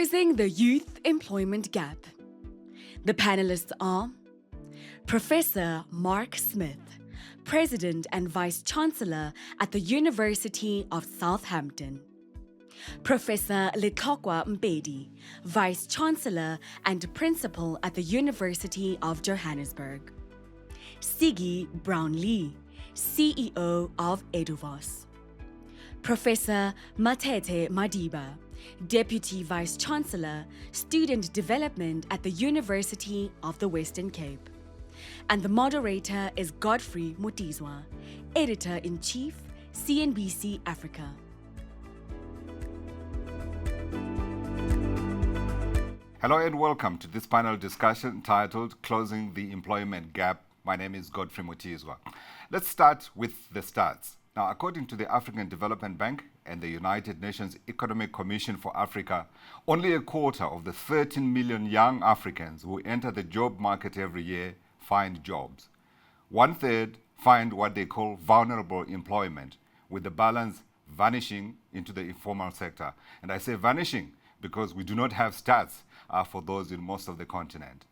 Closing the Youth Employment Gap. The panelists are Professor Mark Smith, President and Vice Chancellor at the University of Southampton. Professor Letlhokwa Mpedi, Vice Chancellor and Principal at the University of Johannesburg. Sigi Brownlee, CEO of Eduvos. Professor Matete Madiba, Deputy Vice Chancellor, Student Development at the University of the Cape. And the moderator is Godfrey Mutizwa, Editor-in-Chief, CNBC Africa. Hello and welcome to this panel discussion titled Closing the Employment Gap. My name is Godfrey Mutizwa. Let's start with the stats. Now, according to the African Development Bank and the United Nations Economic Commission for Africa, only a quarter of the 13 million young Africans who enter the job market every year find jobs. 1/3 find what they call vulnerable employment, with the balance vanishing into the informal sector. And I say vanishing because we do not have stats for those in most of the continent.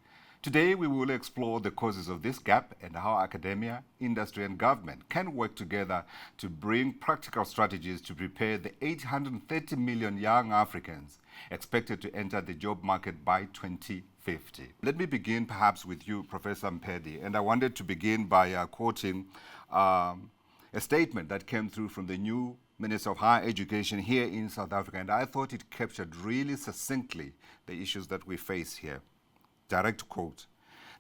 Today, we will explore the causes of this gap and how academia, industry, and government can work together to bring practical strategies to prepare the 830 million young Africans expected to enter the job market by 2050. Let me begin perhaps with you, Professor Mpedi, and I wanted to begin by quoting a statement that came through from the new Minister of Higher Education here in South Africa, and I thought it captured really succinctly the issues that we face here. Direct quote,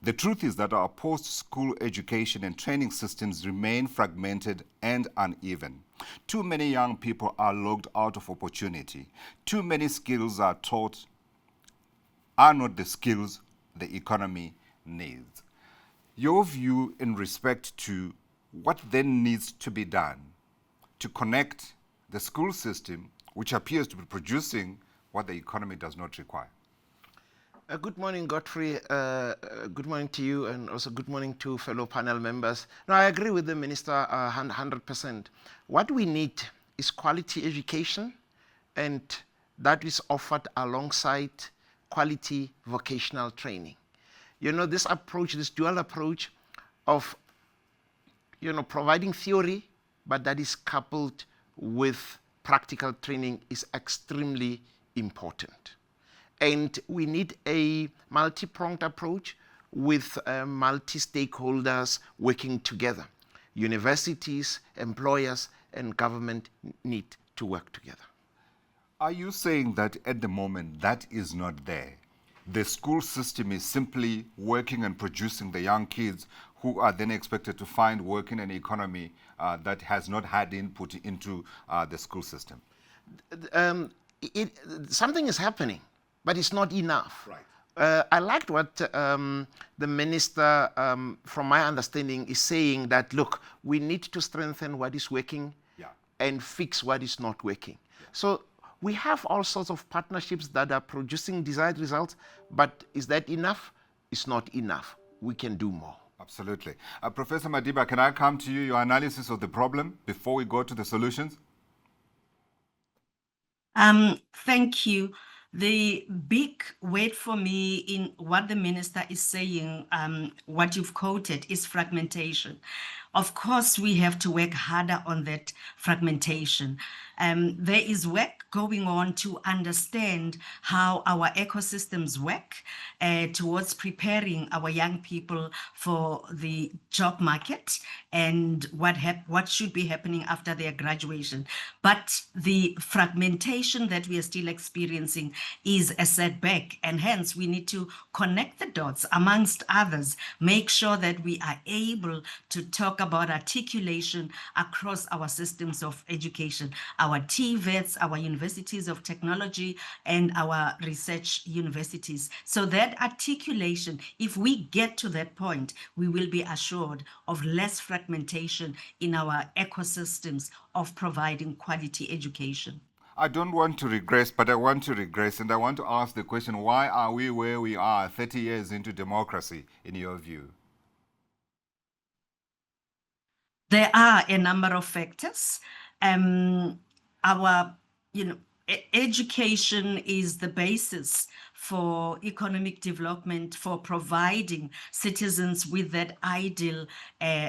"The truth is that our post-school education and training systems remain fragmented and uneven. Too many young people are locked out of opportunity. Too many skills are taught are not the skills the economy needs." Your view in respect to what then needs to be done to connect the school system, which appears to be producing what the economy does not require. Good morning, Godfrey. Good morning to you, and also good morning to fellow panel members. No, I agree with the Minister 100%. What we need is quality education, and that is offered alongside quality vocational training. You know, this approach, this dual approach of, providing theory, but that is coupled with practical training is extremely important. And we need a multi-pronged approach with multi-stakeholders working together. Universities, employers, and government need to work together. Are you saying that at the moment that is not there? The school system is simply working and producing the young kids who are then expected to find work in an economy that has not had input into the school system? Something is happening, but it's not enough. Right. I liked what the minister, from my understanding, is saying that, look, we need to strengthen what is working and fix what is not working. Yeah. So we have all sorts of partnerships that are producing desired results, but is that enough? It's not enough. We can do more. Absolutely. Professor Madiba, can I come to you, your analysis of the problem before we go to the solutions? Thank you. The big word for me in what the minister is saying, what you've quoted, is fragmentation. Of course, we have to work harder on that fragmentation. There is work going on to understand how our ecosystems work towards preparing our young people for the job market and what should be happening after their graduation. But the fragmentation that we are still experiencing is a setback, and hence we need to connect the dots amongst others, make sure that we are able to talk about articulation across our systems of education, our TVETs, our universities of technology, and our research universities. So that articulation, if we get to that point, we will be assured of less fragmentation in our ecosystems of providing quality education. I don't want to regress, but I want to regress, and I want to ask the question, why are we where we are 30 years into democracy, in your view? There are a number of factors. Our education is the basis for economic development, for providing citizens with that ideal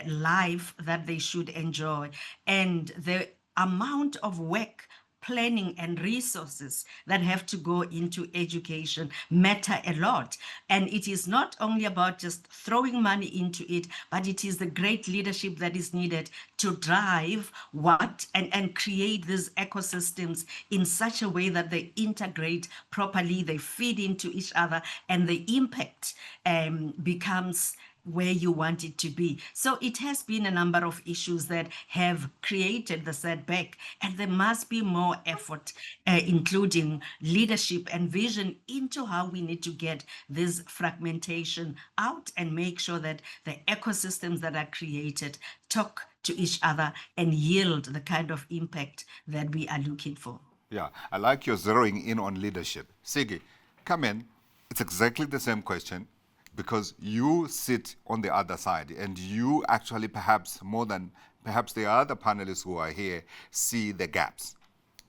life that they should enjoy. And the amount of work, planning, and resources that have to go into education matter a lot. And it is not only about just throwing money into it, but it is the great leadership that is needed to drive what and create these ecosystems in such a way that they integrate properly, they feed into each other, and the impact becomes where you want it to be. So it has been a number of issues that have created the setback, and there must be more effort, including leadership and vision into how we need to get this fragmentation out and make sure that the ecosystems that are created talk to each other and yield the kind of impact that we are looking for. Yeah, I like your zeroing in on leadership. Sigi, come in. It's exactly the same question because you sit on the other side and you actually perhaps more than perhaps the other panelists who are here see the gaps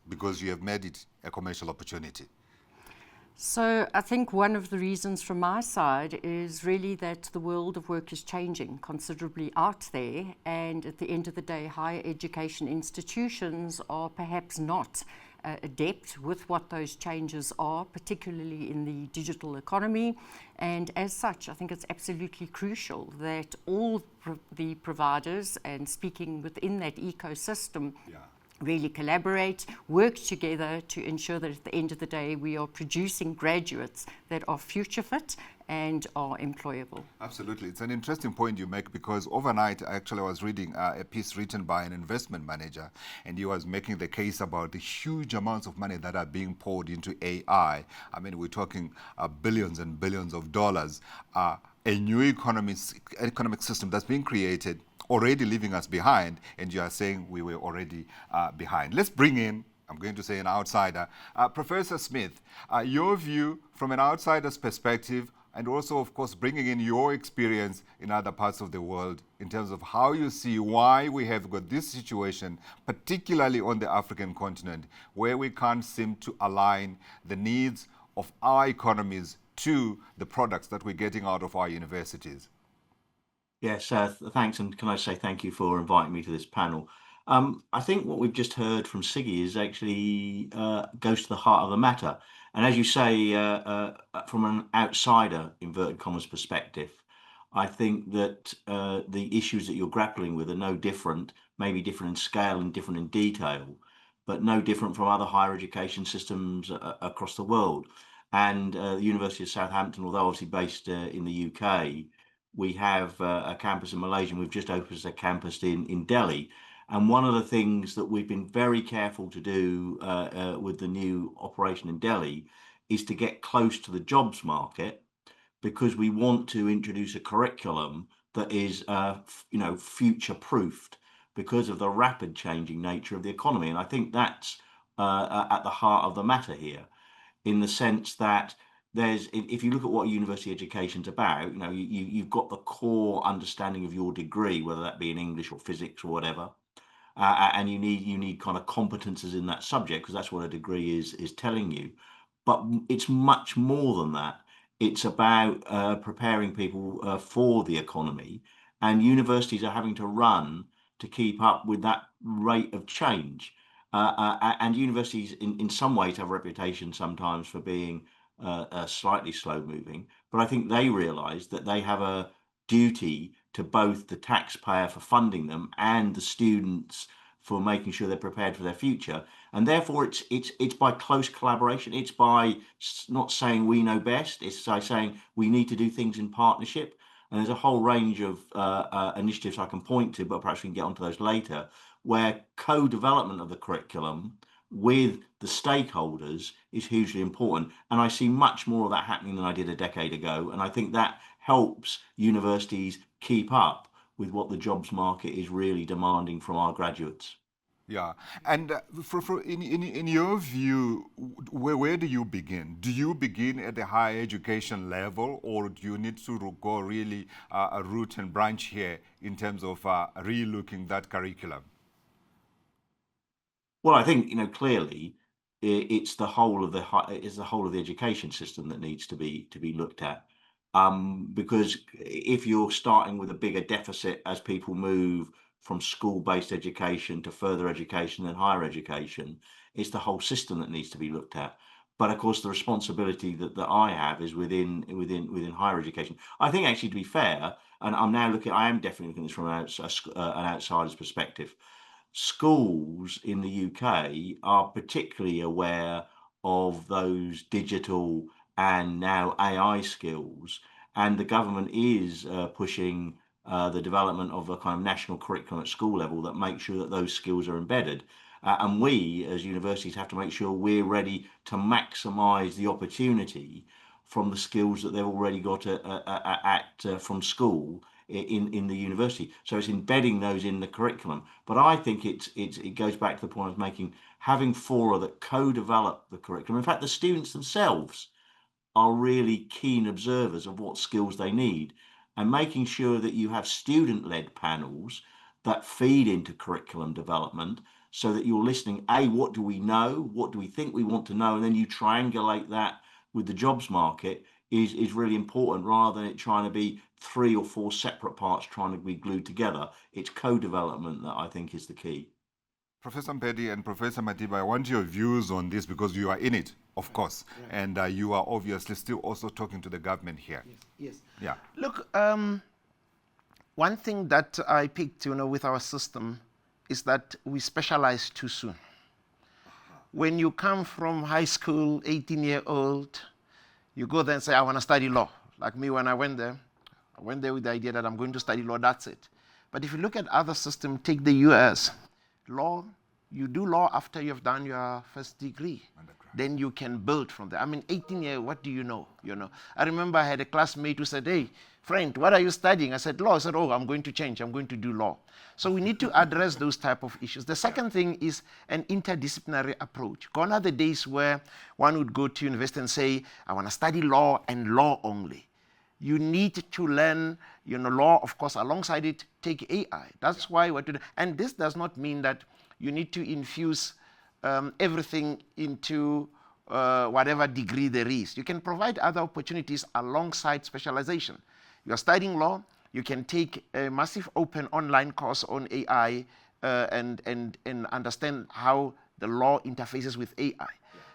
because you have made it a commercial opportunity. So I think one of the reasons from my side is really that the world of work is changing considerably out there, and at the end of the day, higher education institutions are perhaps not adept with what those changes are, particularly in the digital economy. And as such, I think it's absolutely crucial that all the providers, and speaking within that ecosystem, really collaborate, work together to ensure that at the end of the day we are producing graduates that are future fit and are employable. Absolutely. It's an interesting point you make because overnight actually I was reading a piece written by an investment manager, and he was making the case about the huge amounts of money that are being poured into AI. I mean, we're talking billions and billions of dollars. A new economic system that's being created already leaving us behind, and you are saying we were already behind. Let's bring in, I'm going to say an outsider, Professor Smith, your view from an outsider's perspective, and also, of course, bringing in your experience in other parts of the world in terms of how you see why we have got this situation, particularly on the African continent, where we can't seem to align the needs of our economies to the products that we're getting out of our universities. Yes, thanks, and can I say thank you for inviting me to this panel. I think what we've just heard from Siggy is actually goes to the heart of the matter. And as you say, from an outsider, inverted commas, perspective, I think that the issues that you're grappling with are no different, maybe different in scale and different in detail, but no different from other higher education systems across the world. And the University of Southampton, although obviously based in the UK, we have a campus in Malaysia, and we've just opened a campus in Delhi. And one of the things that we've been very careful to do with the new operation in Delhi is to get close to the jobs market, because we want to introduce a curriculum that is, future proofed because of the rapid changing nature of the economy. And I think that's at the heart of the matter here, in the sense that if you look at what university education's about, you've got the core understanding of your degree, whether that be in English or physics or whatever, and you need kind of competences in that subject, because that's what a degree is telling you. But it's much more than that. It's about preparing people for the economy, and universities are having to run to keep up with that rate of change. And universities, in some ways, have a reputation sometimes for being slightly slow moving, but I think they realise that they have a duty to both the taxpayer for funding them and the students for making sure they're prepared for their future. And therefore, it's by close collaboration. It's by not saying we know best. It's by saying we need to do things in partnership. And there's a whole range of initiatives I can point to, but perhaps we can get onto those later, where co-development of the curriculum with the stakeholders is hugely important. And I see much more of that happening than I did a decade ago. And I think that helps universities keep up with what the jobs market is really demanding from our graduates. Yeah, and in your view, where do you begin? Do you begin at the higher education level, or do you need to go really a root and branch here in terms of re-looking that curriculum? Well, I think, clearly, it's the whole of the education system that needs to be looked at. Because if you're starting with a bigger deficit as people move from school-based education to further education and higher education, it's the whole system that needs to be looked at. But of course, the responsibility that I have is within higher education. I think, actually, to be fair, and I am definitely looking at this from an outsider's perspective. Schools in the UK are particularly aware of those digital and now AI skills, and the government is pushing the development of a kind of national curriculum at school level that makes sure that those skills are embedded. And we, as universities, have to make sure we're ready to maximise the opportunity from the skills that they've already got from school in the university. So it's embedding those in the curriculum. But I think it goes back to the point I was making, having fora that co-develop the curriculum. In fact, the students themselves are really keen observers of what skills they need, and making sure that you have student-led panels that feed into curriculum development, so that you're listening, what do we know, what do we think we want to know, and then you triangulate that with the jobs market is really important, rather than it trying to be 3 or 4 separate parts trying to be glued together. It's co-development that I think is the key. Professor Mpedi and Professor Madiba, I want your views on this, because you are in it, of course, and you are obviously still also talking to the government here. Yes. Yeah. Look, one thing that I picked, with our system is that we specialize too soon. When you come from high school, 18-year-old, you go there and say, I want to study law. Like me, when I went there with the idea that I'm going to study law, that's it. But if you look at other systems, take the US, law, you do law after you've done your first degree. Then you can build from there. 18 years, what do you know? I remember I had a classmate who said, hey, friend, what are you studying? I said, law. I said, oh, I'm going to change. I'm going to do law. So we need to address those type of issues. The second thing is an interdisciplinary approach. Gone are the days where one would go to university and say, I want to study law and law only. You need to learn, law, of course, alongside it, take AI. That's why we're doing. And this does not mean that you need to infuse everything into whatever degree there is. You can provide other opportunities alongside specialization. You're studying law, you can take a massive open online course on AI and understand how the law interfaces with AI.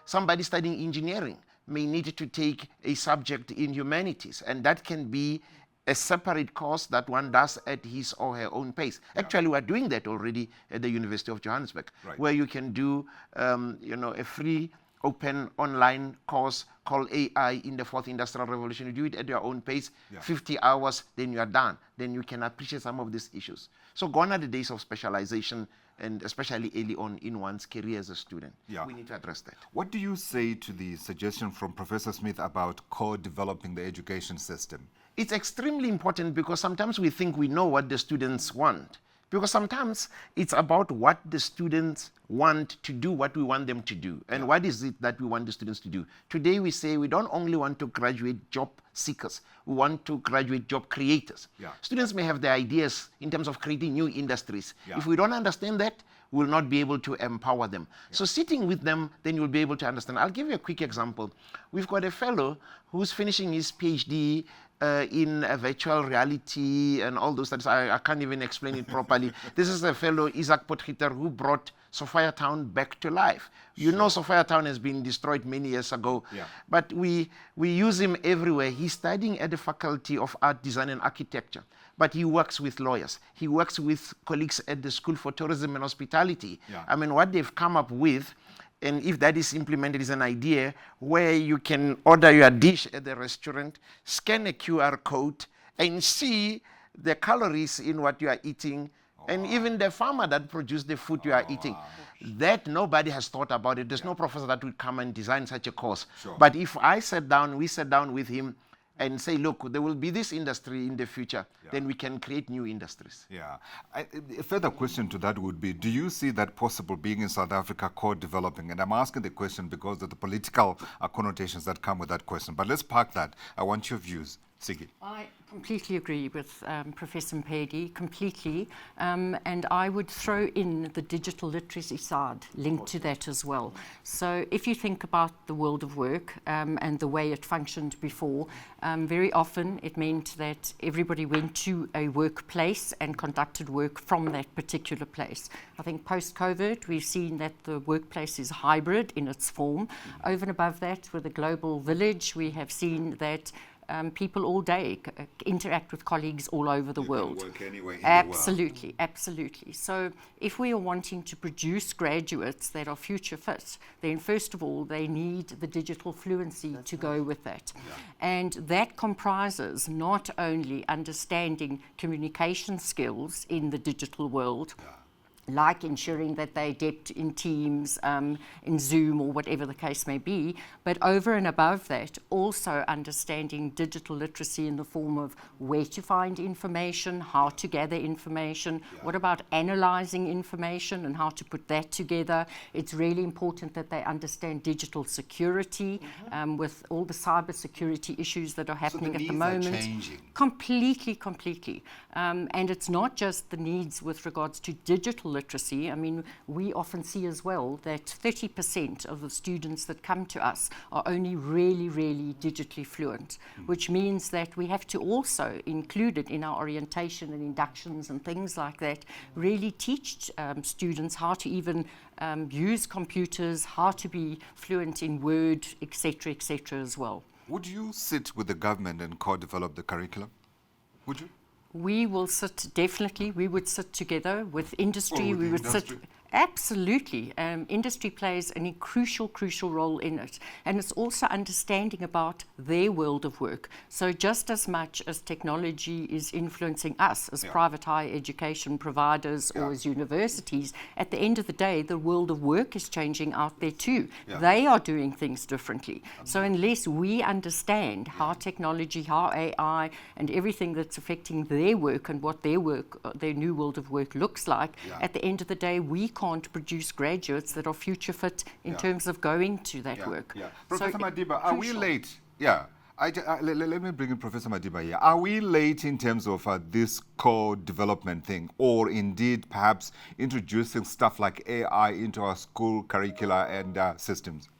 Somebody studying engineering may need to take a subject in humanities, and that can be a separate course that one does at his or her own pace. Actually, we're doing that already at the University of Johannesburg, where you can do a free open online course called AI in the Fourth Industrial Revolution. You do it at your own pace, 50 hours, then you are done. Then you can appreciate some of these issues. So gone are the days of specialization, and especially early on in one's career as a student. We need to address that. What do you say to the suggestion from Professor Smith about co-developing the education system? It's extremely important, because sometimes we think we know what the students want. Because sometimes it's about what the students want to do, what we want them to do, and what is it that we want the students to do. Today we say we don't only want to graduate job seekers, we want to graduate job creators. Students may have their ideas in terms of creating new industries. If we don't understand that, we'll not be able to empower them. So sitting with them, then you'll be able to understand. I'll give you a quick example. We've got a fellow who's finishing his PhD in virtual reality and all those things. I can't even explain it properly. This is a fellow, Isaac Potgieter, who brought Sophia Town back to life. You know, Sophia Town has been destroyed many years ago, but we use him everywhere. He's studying at the Faculty of Art, Design and Architecture, but he works with lawyers. He works with colleagues at the School for Tourism and Hospitality. I mean, what they've come up with, and if that is implemented, is an idea where you can order your dish at the restaurant, scan a QR code, and see the calories in what you are eating, and even the farmer that produced the food you are eating. That nobody has thought about it. There's no professor that would come and design such a course. But if we sat down with him and say, look, there will be this industry in the future, then we can create new industries. A further question to that would be, do you see that possible being in South Africa co-developing? And I'm asking the question because of the political connotations that come with that question. But let's park that. I want your views. Siggy. I completely agree with Professor Mpedi, completely. And I would throw in the digital literacy side linked to that as well. So if you think about the world of work and the way it functioned before, very often it meant that everybody went to a workplace and conducted work from that particular place. I think post-COVID, we've seen that the workplace is hybrid in its form. Over and above that, with the global village, we have seen that people all day interact with colleagues all over the world. Can work anywhere in Absolutely, absolutely. So if we are wanting to produce graduates that are future fit, then first of all, they need the digital fluency to go with that. And that comprises not only understanding communication skills in the digital world, like ensuring that they're adept in Teams, in Zoom, or whatever the case may be. But over and above that, also understanding digital literacy in the form of where to find information, how to gather information, what about analyzing information and how to put that together. It's really important that they understand digital security with all the cyber security issues that are happening at the moment. Are changing. Completely. And it's not just the needs with regards to digital literacy. I mean, we often see as well that 30% of the students that come to us are only really digitally fluent, which means that we have to also include it in our orientation and inductions and things like that, really teach students how to even use computers, how to be fluent in Word, etc., as well. Would you sit with the government and co-develop the curriculum? Would you? We will sit, definitely, we would sit together with industry, with we the would industry. sit, absolutely. Industry plays a crucial role in it. And it's also understanding about their world of work. So just as much as technology is influencing us as private higher education providers or as universities, at the end of the day, the world of work is changing out there too. They are doing things differently. So unless we understand how technology, how AI, and everything that's affecting their work and what their work, their new world of work looks like, at the end of the day, we can't produce graduates that are future fit in terms of going to that work. Professor So Madiba, are we crucial. late? Let me bring in Professor Madiba here. Are we late in terms of this co-development thing, or indeed perhaps introducing stuff like AI into our school curricula and systems?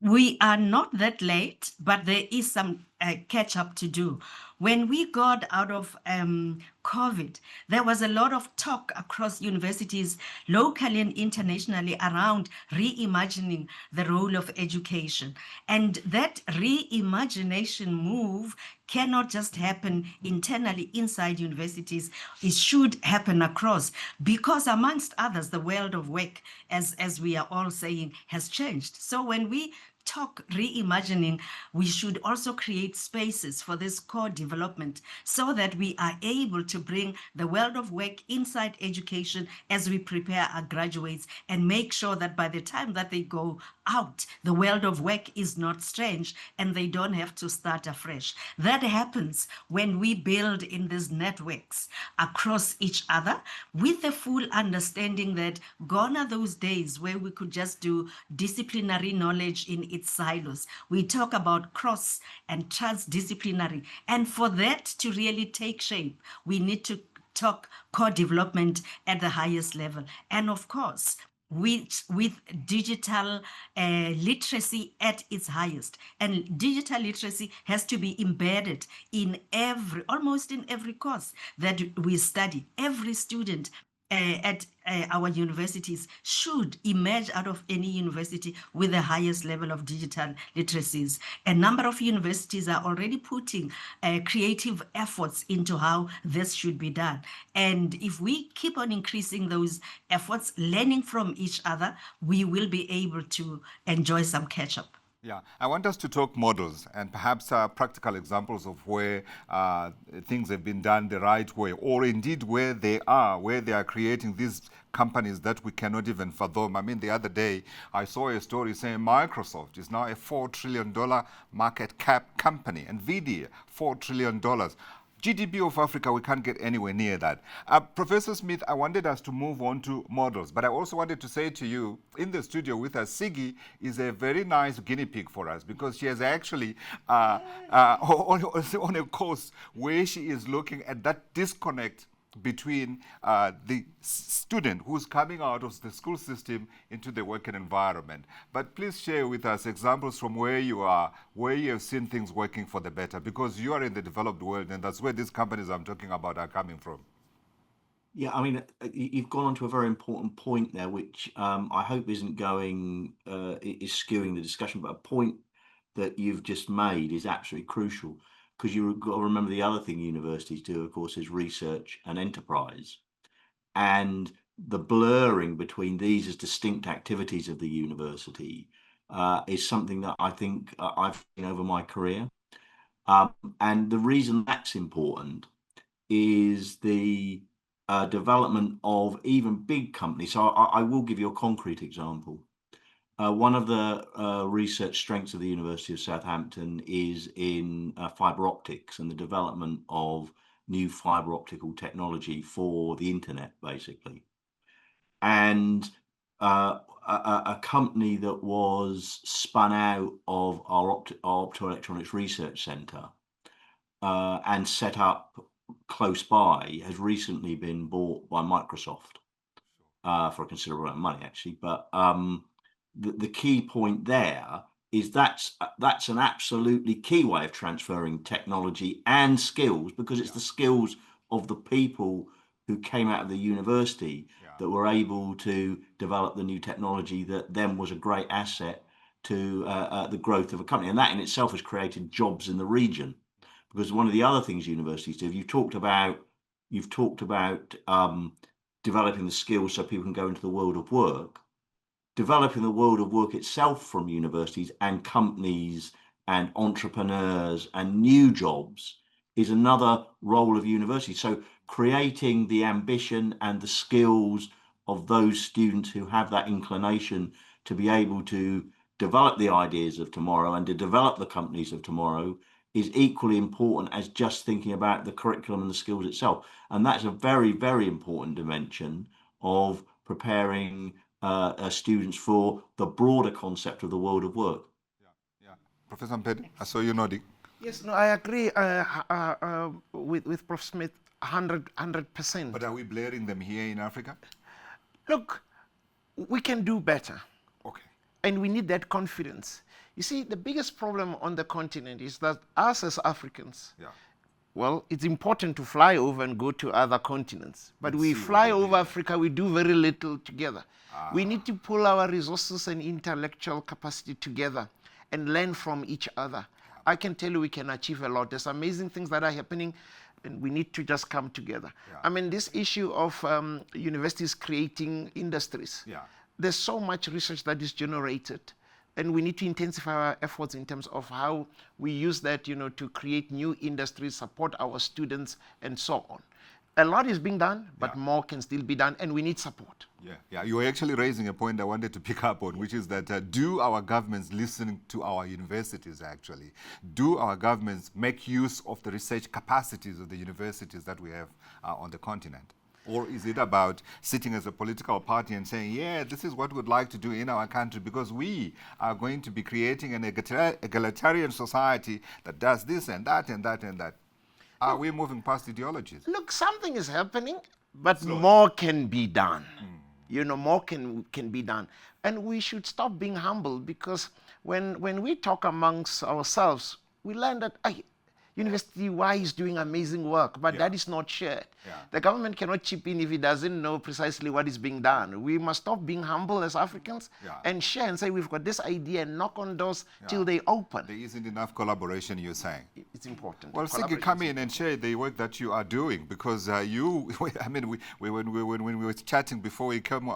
We are not that late, but there is some catch up to do. When we got out of COVID, there was a lot of talk across universities, locally and internationally, around reimagining the role of education. And that reimagination move cannot just happen internally inside universities. It should happen across, because amongst others, the world of work, as we are all saying, has changed. So when we talk reimagining, we should also create spaces for this core development so that we are able to bring the world of work inside education as we prepare our graduates, and make sure that by the time that they go out, the world of work is not strange and they don't have to start afresh. That happens when we build in these networks across each other, with the full understanding that gone are those days where we could just do disciplinary knowledge in its silos. We talk about cross and transdisciplinary. And for that to really take shape, we need to talk co-development at the highest level. And of course, with digital literacy at its highest. And digital literacy has to be embedded in almost in every course that we study. Every student at our universities should emerge out of any university with the highest level of digital literacies. A number of universities are already putting creative efforts into how this should be done. And if we keep on increasing those efforts, learning from each other, we will be able to enjoy some catch-up. Yeah, I want us to talk models and perhaps practical examples of where things have been done the right way, or indeed where they are creating these companies that we cannot even fathom. I mean, the other day, I saw a story saying Microsoft is now a $4 trillion market cap company, NVIDIA, $4 trillion. GDP of Africa, we can't get anywhere near that. Professor Smith, I wanted us to move on to models, but I also wanted to say to you, in the studio with us, Siggy is a very nice guinea pig for us because she has actually on a course where she is looking at that disconnect between the student who's coming out of the school system into the working environment. But please share with us examples from where you are, where you have seen things working for the better, because you are in the developed world and that's where these companies I'm talking about are coming from. Yeah, I mean, you've gone on to a very important point there, which I hope isn't going, is skewing the discussion, but a point that you've just made is absolutely crucial, because you've got to remember the other thing universities do, of course, is research and enterprise. And the blurring between these as distinct activities of the university is something that I think I've seen over my career. And the reason that's important is the development of even big companies. So I will give you a concrete example. One of the research strengths of the University of Southampton is in fibre optics and the development of new fibre optical technology for the internet, basically. And a company that was spun out of our optoelectronics research centre and set up close by has recently been bought by Microsoft for a considerable amount of money, actually. But the key point there is that's an absolutely key way of transferring technology and skills, because it's the skills of the people who came out of the university that were able to develop the new technology that then was a great asset to the growth of a company. And that in itself has created jobs in the region. Because one of the other things universities do, you've talked about developing the skills so people can go into the world of work. Developing the world of work itself from universities and companies and entrepreneurs and new jobs is another role of university. So creating the ambition and the skills of those students who have that inclination to be able to develop the ideas of tomorrow and to develop the companies of tomorrow is equally important as just thinking about the curriculum and the skills itself. And that's a very, very important dimension of preparing students for the broader concept of the world of work. Yeah. Professor Mpedi, I saw you nodding. Yes, no, I agree with Prof. Smith 100%. But are we blaring them here in Africa? Look, we can do better. Okay. And we need that confidence. You see, the biggest problem on the continent is that us as Africans, well, it's important to fly over and go to other continents. But we fly over Africa, we do very little together. We need to pull our resources and intellectual capacity together and learn from each other. I can tell you we can achieve a lot. There's amazing things that are happening, and we need to just come together. I mean, this issue of universities creating industries, there's so much research that is generated, and we need to intensify our efforts in terms of how we use that, to create new industries, support our students, and so on. A lot is being done, but more can still be done, and we need support. Yeah. You were actually raising a point I wanted to pick up on, which is that do our governments listen to our universities, actually? Do our governments make use of the research capacities of the universities that we have on the continent? Or is it about sitting as a political party and saying, this is what we'd like to do in our country because we are going to be creating an egalitarian society that does this and that and that and that? Are we moving past ideologies? Look, something is happening, but more can be done. More can be done. And we should stop being humble, because when we talk amongst ourselves, we learn that University Y is doing amazing work, but that is not shared. The government cannot chip in if it doesn't know precisely what is being done. We must stop being humble as Africans and share and say, we've got this idea, and knock on doors till they open. There isn't enough collaboration, you're saying. It's important. Well, Siggy, come in and share the work that you are doing, because when we were chatting before we came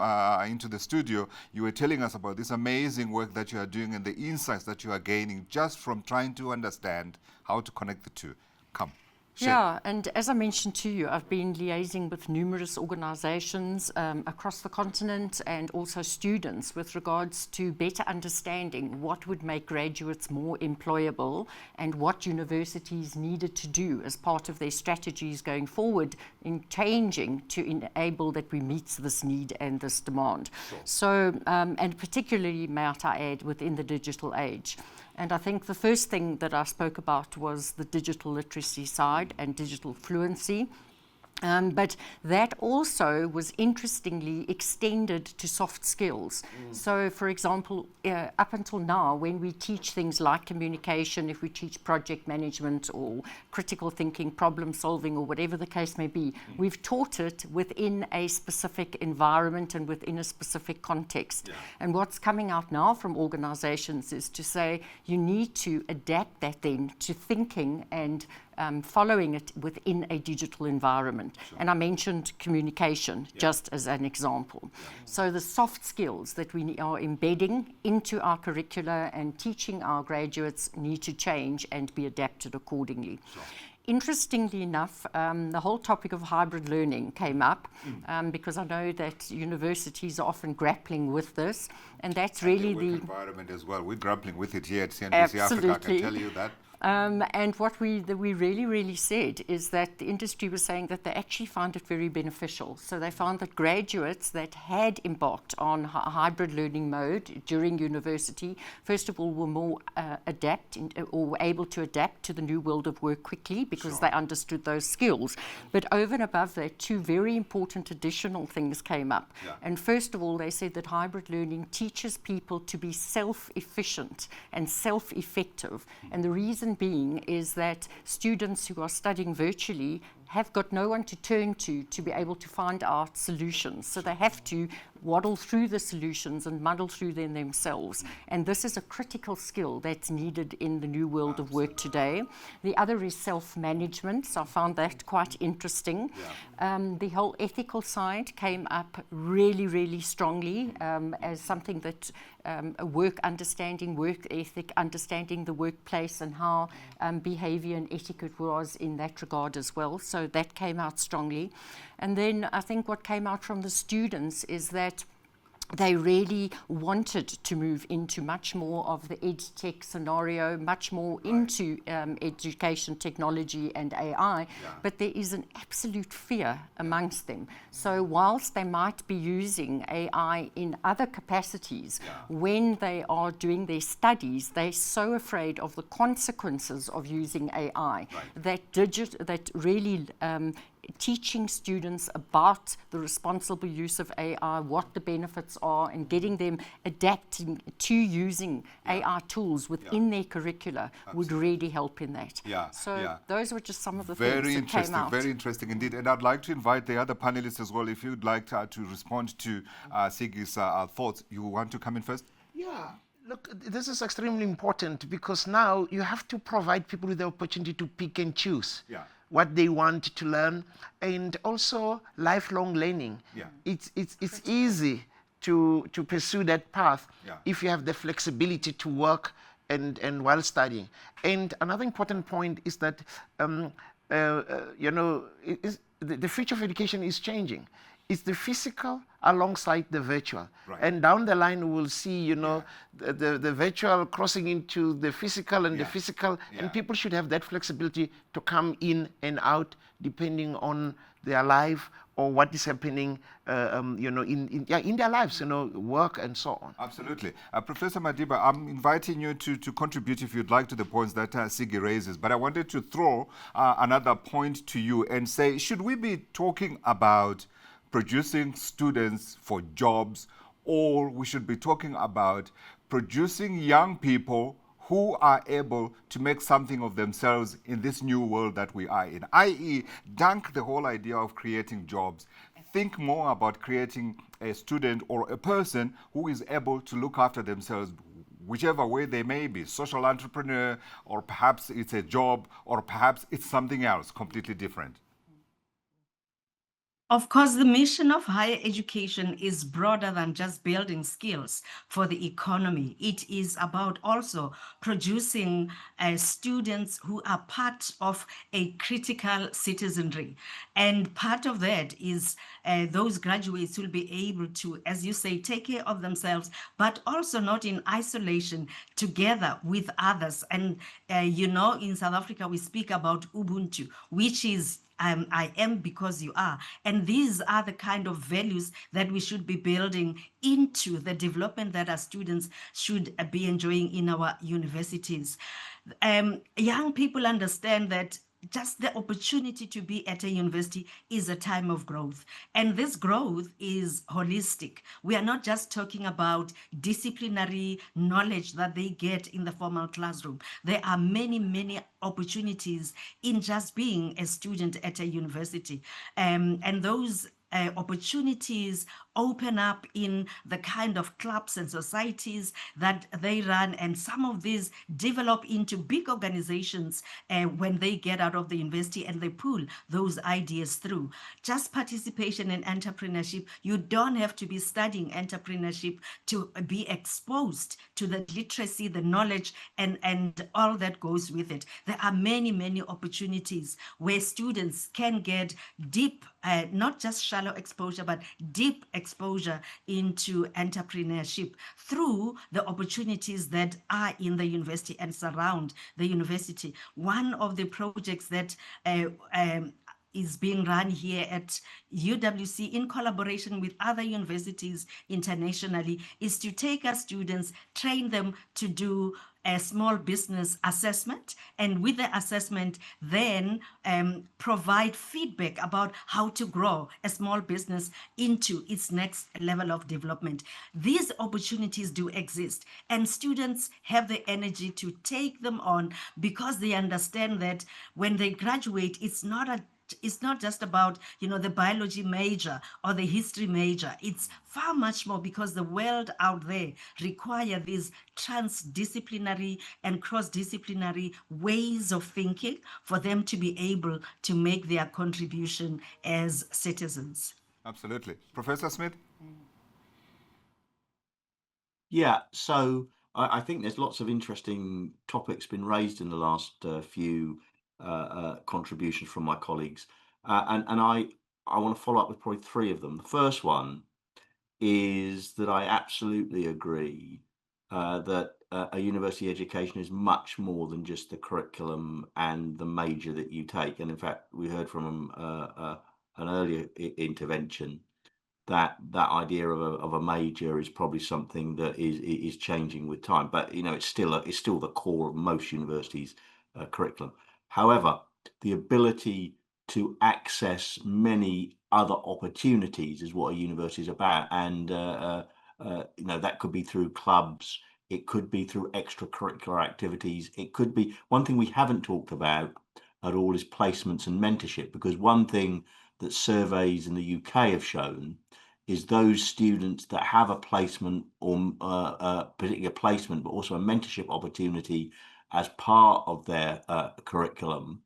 into the studio, you were telling us about this amazing work that you are doing and the insights that you are gaining just from trying to understand how to connect the two. Come. Yeah, and as I mentioned to you, I've been liaising with numerous organizations across the continent and also students with regards to better understanding what would make graduates more employable and what universities needed to do as part of their strategies going forward in changing to enable that we meet this need and this demand. Sure. So, and particularly, might I add, within the digital age. And I think the first thing that I spoke about was the digital literacy side and digital fluency. But that also was interestingly extended to soft skills. So, for example, up until now, when we teach things like communication, if we teach project management or critical thinking, problem solving, or whatever the case may be, we've taught it within a specific environment and within a specific context. Yeah. And what's coming out now from organizations is to say you need to adapt that then to thinking and following it within a digital environment. Sure. And I mentioned communication just as an example. Yeah. So the soft skills that we are embedding into our curricula and teaching our graduates need to change and be adapted accordingly. Sure. Interestingly enough, the whole topic of hybrid learning came up because I know that universities are often grappling with this, and that's really the environment as well. We're grappling with it here at CNBC Absolutely. Africa, I can tell you that. And what we really said is that the industry was saying that they actually found it very beneficial. So they found that graduates that had embarked on a hybrid learning mode during university, first of all, were more able to adapt to the new world of work quickly because they understood those skills. But over and above that, two very important additional things came up. Yeah. And first of all, they said that hybrid learning teaches people to be self-efficient and self-effective. And the reason being is that students who are studying virtually have got no one to turn to be able to find out solutions. So they have to waddle through the solutions and muddle through them themselves. And this is a critical skill that's needed in the new world of work today. The other is self-management. So I found that quite interesting. Yeah. The whole ethical side came up really strongly as something that work understanding, work ethic, understanding the workplace and how behavior and etiquette was in that regard as well. So that came out strongly. And then I think what came out from the students is that they really wanted to move into much more of the ed tech scenario, much more into education, technology and AI, but there is an absolute fear amongst them. So whilst they might be using AI in other capacities, when they are doing their studies, they're so afraid of the consequences of using AI that really teaching students about the responsible use of AI, what the benefits are, and getting them adapting to using AI tools within their curricula would really help in that. So those were just some of the things that came out. Very interesting indeed. And I'd like to invite the other panelists as well. If you'd like to respond to Sigi's thoughts, you want to come in first? Yeah. Look, this is extremely important because now you have to provide people with the opportunity to pick and choose what they want to learn, and also lifelong learning. It's easy to pursue that path if you have the flexibility to work and while studying. And another important point is that the future of education is changing. It's the physical alongside the virtual. And down the line, we'll see, the virtual crossing into the physical and the physical, and people should have that flexibility to come in and out depending on their life or what is happening, in their lives, work and so on. Absolutely. Professor Madiba, I'm inviting you to contribute if you'd like to the points that Sigi raises, but I wanted to throw another point to you and say, should we be talking about producing students for jobs, or we should be talking about producing young people who are able to make something of themselves in this new world that we are in, i.e., dunk the whole idea of creating jobs. Think more about creating a student or a person who is able to look after themselves, whichever way they may be, social entrepreneur, or perhaps it's a job, or perhaps it's something else completely different. Of course, the mission of higher education is broader than just building skills for the economy. It is about also producing students who are part of a critical citizenry. And part of that is those graduates will be able to, as you say, take care of themselves, but also not in isolation, together with others. And, in South Africa, we speak about Ubuntu, which is I am because you are. And these are the kind of values that we should be building into the development that our students should be enjoying in our universities. Young people understand that just the opportunity to be at a university is a time of growth. And this growth is holistic. We are not just talking about disciplinary knowledge that they get in the formal classroom. There are many, many opportunities in just being a student at a university. And those opportunities open up in the kind of clubs and societies that they run, and some of these develop into big organizations when they get out of the university and they pull those ideas through. Just participation in entrepreneurship, you don't have to be studying entrepreneurship to be exposed to the literacy, the knowledge, and all that goes with it. There are many, many opportunities where students can get deep, not just shallow exposure, but deep exposure into entrepreneurship through the opportunities that are in the university and surround the university. One of the projects that is being run here at UWC in collaboration with other universities internationally is to take our students, train them to do a small business assessment, and with the assessment then provide feedback about how to grow a small business into its next level of development. These opportunities do exist, and students have the energy to take them on because they understand that when they graduate, it's not just about the biology major or the history major. It's far much more, because the world out there require these transdisciplinary and cross-disciplinary ways of thinking for them to be able to make their contribution as citizens. Absolutely. Professor Smith? Yeah, so I think there's lots of interesting topics been raised in the last few contributions from my colleagues, and I want to follow up with probably three of them. The first one is that I absolutely agree that a university education is much more than just the curriculum and the major that you take. And in fact, we heard from an earlier intervention that idea of a major is probably something that is changing with time, but it's still the core of most universities' curriculum. However, the ability to access many other opportunities is what a university is about, and that could be through clubs, it could be through extracurricular activities, it could be one thing we haven't talked about at all is placements and mentorship, because one thing that surveys in the UK have shown is those students that have a placement or particularly a placement, but also a mentorship opportunity as part of their curriculum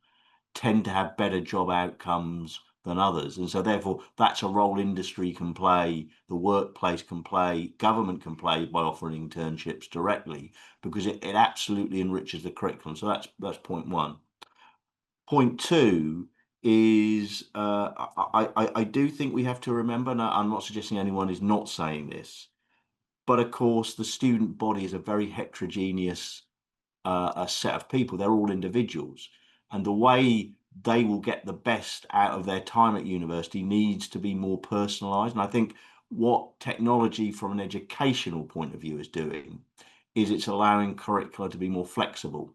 tend to have better job outcomes than others. And so therefore that's a role industry can play, the workplace can play, government can play by offering internships directly, because it absolutely enriches the curriculum. So that's point one. Point two is I do think we have to remember, and I'm not suggesting anyone is not saying this, but of course the student body is a very heterogeneous a set of people. They're all individuals, and the way they will get the best out of their time at university needs to be more personalized. And I think what technology from an educational point of view is doing is it's allowing curricula to be more flexible,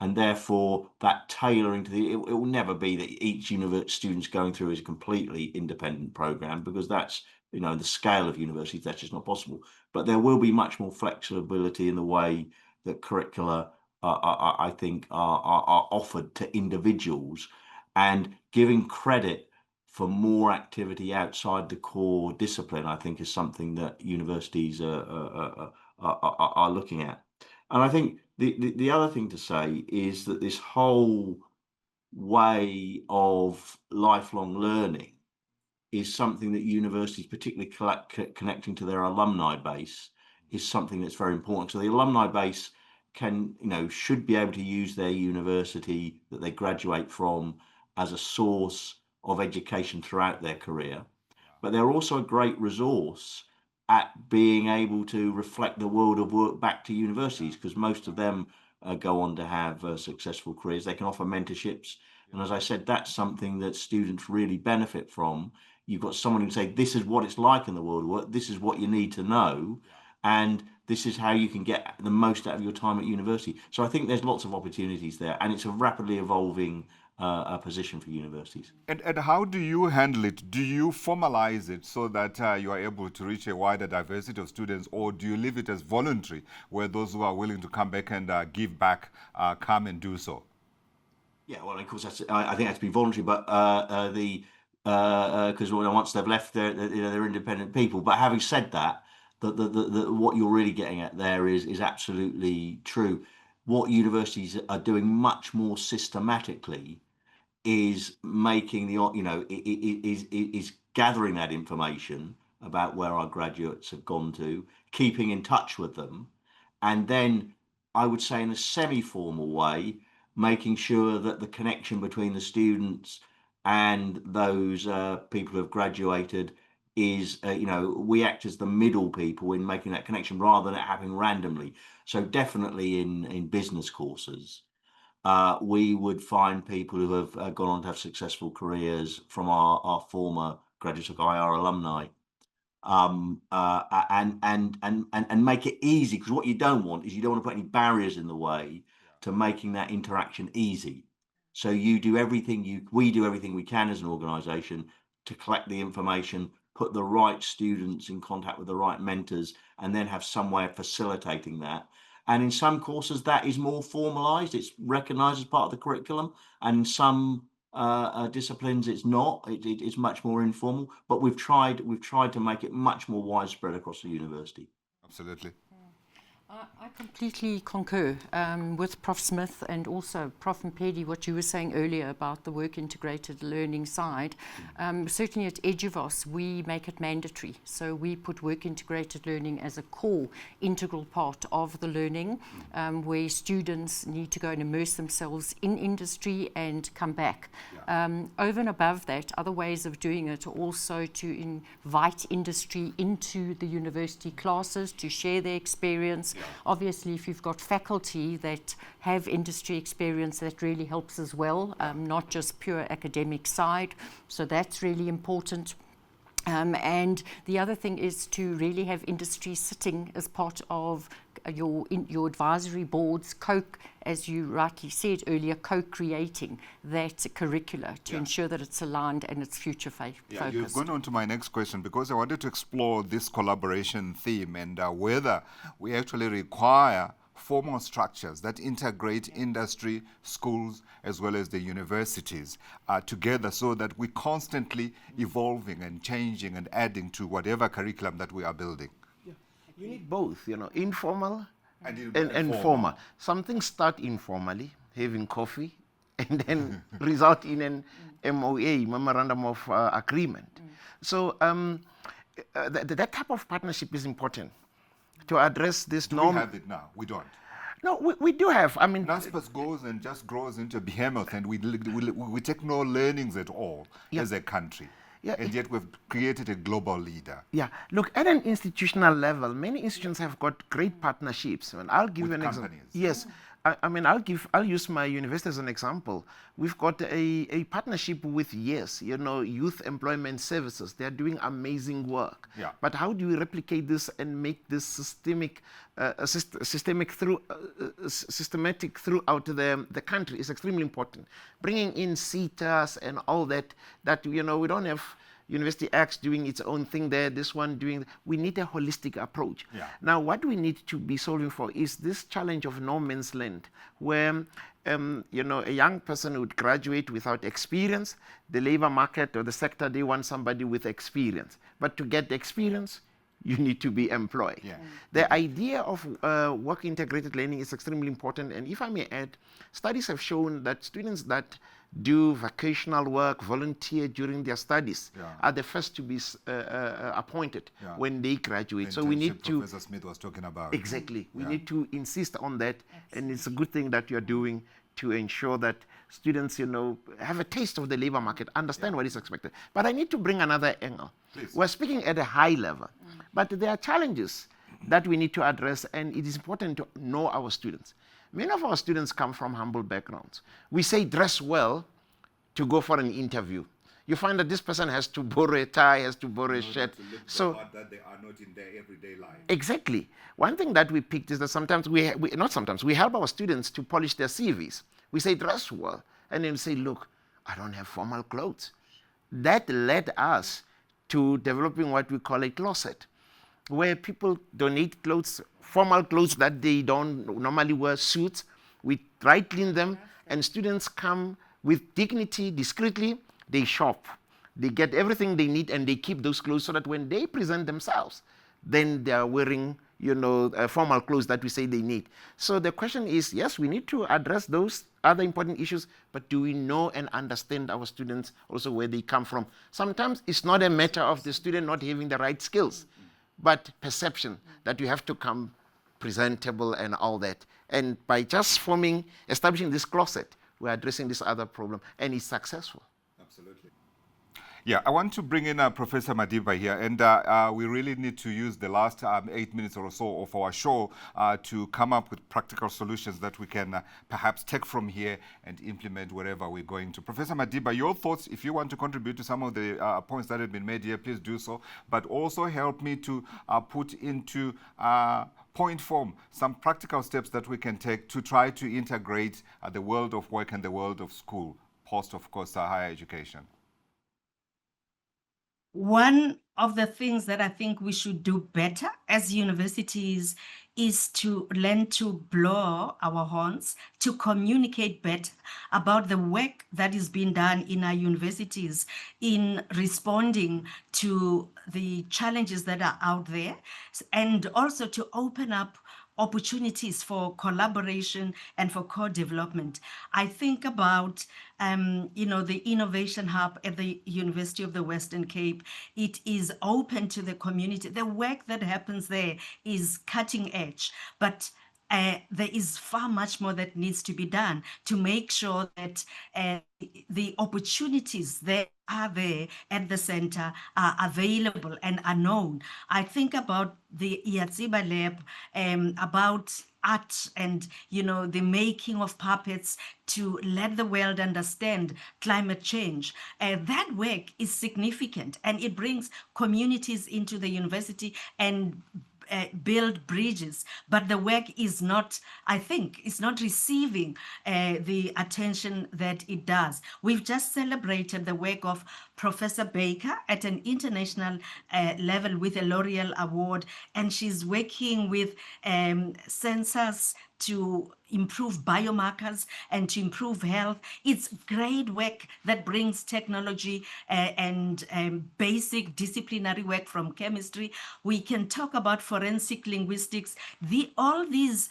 and therefore that tailoring to it will never be that each university student's going through is a completely independent program, because that's the scale of universities, that's just not possible. But there will be much more flexibility in the way that curricula I think are offered to individuals, and giving credit for more activity outside the core discipline, I think, is something that universities are looking at. And I think the other thing to say is that this whole way of lifelong learning is something that universities, particularly connecting to their alumni base, is something that's very important. So the alumni base can, should be able to use their university that they graduate from as a source of education throughout their career. But they're also a great resource at being able to reflect the world of work back to universities, because most of them go on to have successful careers. They can offer mentorships. And as I said, that's something that students really benefit from. You've got someone who can say, this is what it's like in the world of work. This is what you need to know. And this is how you can get the most out of your time at university. So I think there's lots of opportunities there, and it's a rapidly evolving position for universities. And how do you handle it? Do you formalize it so that you are able to reach a wider diversity of students, or do you leave it as voluntary, where those who are willing to come back and give back come and do so? Yeah, well, of course, I think that's to be voluntary, but because once they've left, they're independent people. But having said that, what you're really getting at there is absolutely true. What universities are doing much more systematically is making is gathering that information about where our graduates have gone to, keeping in touch with them, and then I would say in a semi-formal way, making sure that the connection between the students and those people who have graduated is, we act as the middle people in making that connection rather than it happening randomly. So definitely in business courses, we would find people who have gone on to have successful careers from our former graduates, our alumni, and make it easy, because what you don't want is you don't want to put any barriers in the way to making that interaction easy. So we do everything we can as an organization to collect the information, put the right students in contact with the right mentors, and then have some way of facilitating that. And in some courses that is more formalized, it's recognized as part of the curriculum, and in some disciplines it's not. It's much more informal, but we've tried to make it much more widespread across the university. Absolutely. I completely concur with Prof. Smith and also Prof. Mpedi, what you were saying earlier about the work integrated learning side. Certainly at Eduvos, we make it mandatory. So we put work integrated learning as a core, integral part of the learning, where students need to go and immerse themselves in industry and come back. Over and above that, other ways of doing it are also to invite industry into the university classes to share their experience. Obviously, if you've got faculty that have industry experience, that really helps as well, not just pure academic side. So that's really important. And the other thing is to really have industry sitting as part of your advisory boards, as you rightly said earlier, co-creating that curricula to ensure that it's aligned and it's future focused. You've gone on to my next question, because I wanted to explore this collaboration theme and whether we actually require formal structures that integrate industry, schools, as well as the universities together, so that we're constantly evolving and changing and adding to whatever curriculum that we are building. You need both, informal and formal. Some things start informally, having coffee, and then result in an MOA, Memorandum of Agreement. So that type of partnership is important to address this norm. We have it now. We don't. No, we do have. I mean, NASPAS goes and just grows into a behemoth, and we take no learnings at all as a country. And yet we've created a global leader. Yeah, look, at an institutional level, many institutions have got great partnerships. And I'll give With an example. companies. Yes, I'll use my university as an example. We've got a partnership with Youth Employment Services. They're doing amazing work. Yeah. But how do we replicate this and make this systematic throughout the country is extremely important. Bringing in CETAs and all that we don't have University X doing its own thing there, this one doing. We need a holistic approach. Yeah. Now, what we need to be solving for is this challenge of no man's land, where a young person would graduate without experience. The labor market or the sector, they want somebody with experience. But to get the experience, you need to be employed. Yeah. The idea of work integrated learning is extremely important. And if I may add, studies have shown that students that do vocational work, volunteer during their studies, Yeah. are the first to be appointed Yeah. when they graduate. So we need to, Professor Smith was talking about. exactly, we Yeah. need to insist on that. And it's a good thing that you're doing to ensure that students, have a taste of the labor market, understand what is expected. But I need to bring another angle. Please. We're speaking at a high level, but there are challenges that we need to address, and it is important to know our students. Many of our students come from humble backgrounds. We say dress well to go for an interview. You find that this person has to borrow a tie, has to borrow a shirt. So that they are not in their everyday life. exactly. One thing that we picked is that sometimes we help our students to polish their CVs. We say dress well, and then we say, look, I don't have formal clothes. That led us to developing what we call a closet, where people donate clothes, formal clothes that they don't normally wear, suits. We dry clean them, and students come with dignity, discreetly. They shop. They get everything they need, and they keep those clothes so that when they present themselves, then they are wearing, formal clothes that we say they need. So the question is, yes, we need to address those other important issues, but do we know and understand our students also where they come from? Sometimes it's not a matter of the student not having the right skills, but perception that you have to come presentable and all that. And by just establishing this closet, we're addressing this other problem, and it's successful. Absolutely. Yeah, I want to bring in Professor Madiba here, and we really need to use the last 8 minutes or so of our show to come up with practical solutions that we can perhaps take from here and implement wherever we're going to. Professor Madiba, your thoughts, if you want to contribute to some of the points that have been made here, please do so, but also help me to put into point form some practical steps that we can take to try to integrate the world of work and the world of school, post, of course, higher education. One of the things that I think we should do better as universities is to learn to blow our horns, to communicate better about the work that is being done in our universities in responding to the challenges that are out there, and also to open up opportunities for collaboration and for co-development. I think about, the Innovation Hub at the University of the Western Cape. It is open to the community. The work that happens there is cutting edge, but there is far much more that needs to be done to make sure that the opportunities that are there at the center are available and are known. I think about the Yatsiba Lab, about art and the making of puppets to let the world understand climate change. That work is significant, and it brings communities into the university and build bridges, but the work is not, I think, it's not receiving the attention that it does. We've just celebrated the work of Professor Baker at an international level with a L'Oreal Award, and she's working with sensors to improve biomarkers and to improve health. It's great work that brings technology and basic disciplinary work from chemistry. We can talk about forensic linguistics. All these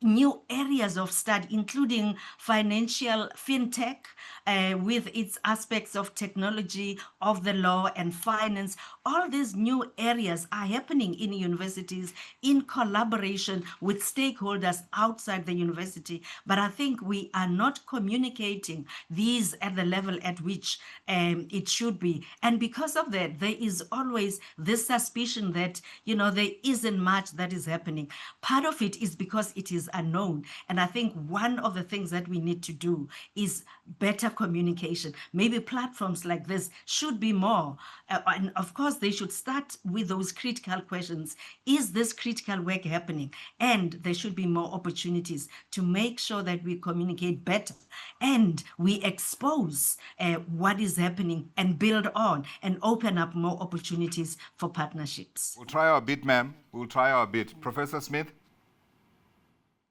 new areas of study, including financial fintech, with its aspects of technology, of the law and finance. All these new areas are happening in universities in collaboration with stakeholders outside the university. But I think we are not communicating these at the level at which it should be. And because of that, there is always this suspicion that, there isn't much that is happening. Part of it is because it is unknown. And I think one of the things that we need to do is better communication. Maybe platforms like this should be more. And of course, they should start with those critical questions. Is this critical work happening? And there should be more opportunities to make sure that we communicate better and we expose what is happening and build on and open up more opportunities for partnerships. We'll try our bit, ma'am. We'll try our bit. Professor Smith?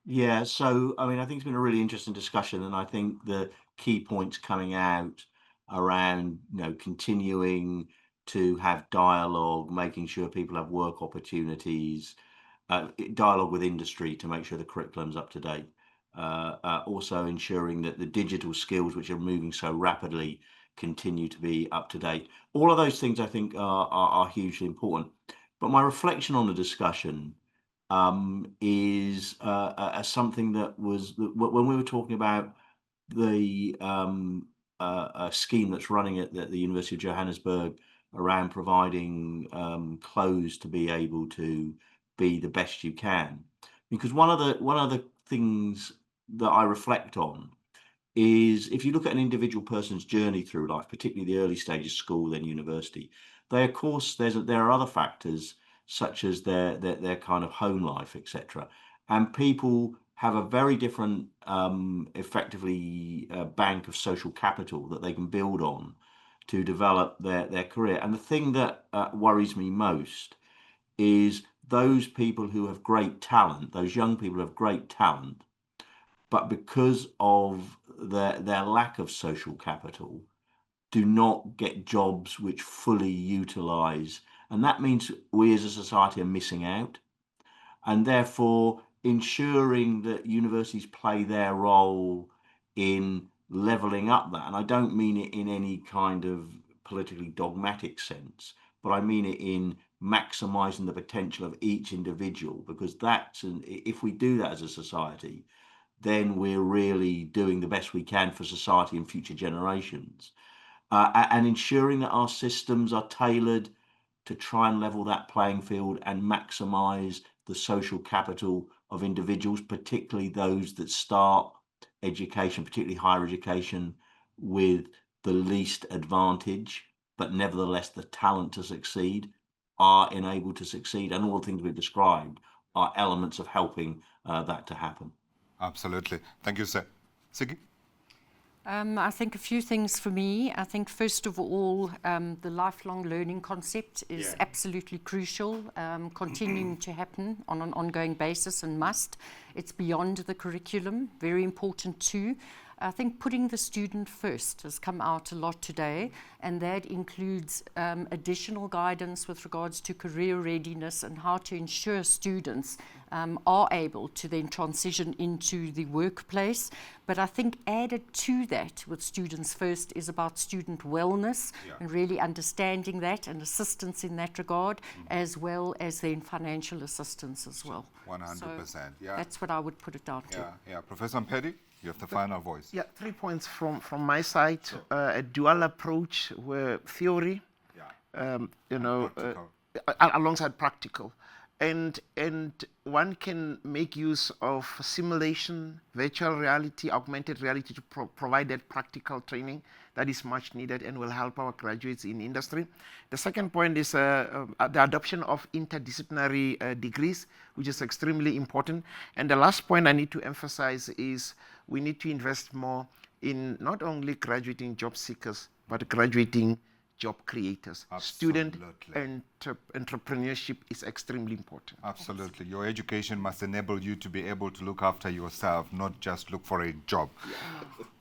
Yeah, so I mean, I think it's been a really interesting discussion, and I think the key points coming out around, continuing to have dialogue, making sure people have work opportunities, dialogue with industry to make sure the curriculum's up to date. also ensuring that the digital skills, which are moving so rapidly, continue to be up to date. All of those things I think are hugely important. But my reflection on the discussion is something that was when we were talking about the scheme that's running at the University of Johannesburg around providing clothes to be able to be the best you can. Because one of the things that I reflect on is if you look at an individual person's journey through life, particularly the early stages, school, then university, they of course there are other factors such as their kind of home life, etc. And people have a very different, effectively, bank of social capital that they can build on to develop their career. And the thing that worries me most is those people who have great talent, those young people who have great talent, but because of their lack of social capital, do not get jobs which fully utilize. And that means we as a society are missing out. And therefore, ensuring that universities play their role in levelling up that. And I don't mean it in any kind of politically dogmatic sense, but I mean it in maximising the potential of each individual, because if we do that as a society, then we're really doing the best we can for society and future generations. And ensuring that our systems are tailored to try and level that playing field and maximise the social capital of individuals, particularly those that start education, particularly higher education, with the least advantage, but nevertheless the talent to succeed, are enabled to succeed. And all the things we've described are elements of helping that to happen. Absolutely. Thank you, sir. Sigi? I think a few things for me. I think first of all, the lifelong learning concept is absolutely crucial, continuing to happen on an ongoing basis and must. It's beyond the curriculum, very important too. I think putting the student first has come out a lot today, and that includes additional guidance with regards to career readiness and how to ensure students are able to then transition into the workplace. But I think added to that with students first is about student wellness and really understanding that and assistance in that regard, as well as then financial assistance as well. 100%. So Yeah. that's what I would put it down to. Yeah. Professor Mpedi, you have the final voice. Yeah, 3 points from my side. A dual approach where theory, alongside practical. And one can make use of simulation, virtual reality, augmented reality to provide that practical training that is much needed and will help our graduates in industry. The second point is the adoption of interdisciplinary degrees, which is extremely important. And the last point I need to emphasize is we need to invest more in not only graduating job seekers, but graduating job creators. Absolutely. Student entrepreneurship is extremely important. Absolutely. Your education must enable you to be able to look after yourself, not just look for a job.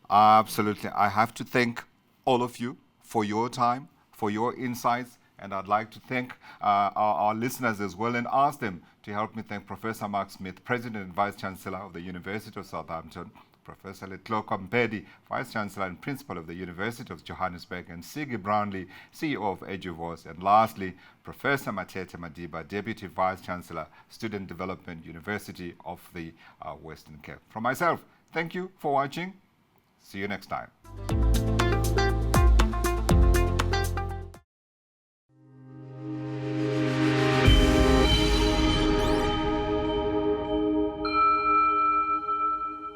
Absolutely. I have to thank all of you for your time, for your insights, and I'd like to thank our listeners as well and ask them to help me thank Professor Mark Smith, President and Vice Chancellor of the University of Southampton, Professor Letloko Mpedi, Vice Chancellor and Principal of the University of Johannesburg, and Sigi Brownlee, CEO of EduVoice, and lastly, Professor Matete Madiba, Deputy Vice Chancellor, Student Development, University of the Western Cape. From myself, thank you for watching. See you next time.